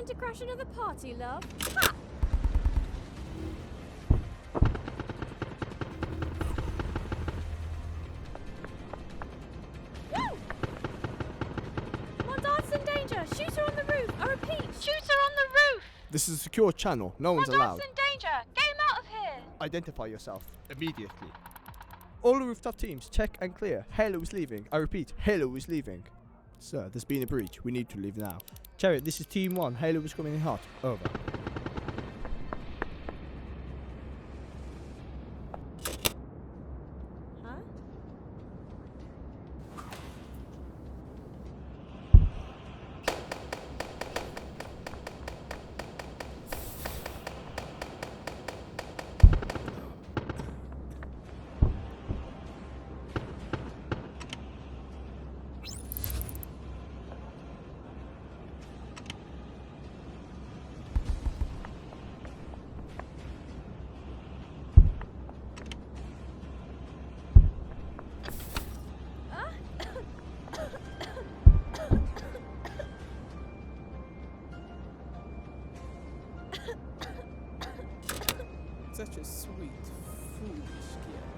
to crash another party, love? Ha! Woo! Mondart's in danger! Shoot her on the roof! I repeat, shoot her on the roof! This is a secure channel. No one's allowed. Mondart's in danger! Get him out of here! Identify yourself immediately. All the rooftop teams, check and clear. Halo is leaving. I repeat, Halo is leaving. Sir, there's been a breach. We need to leave now. Chariot, this is Team 1. Halo is coming in hot. Over. Huh? Such a sweet, foolish gift.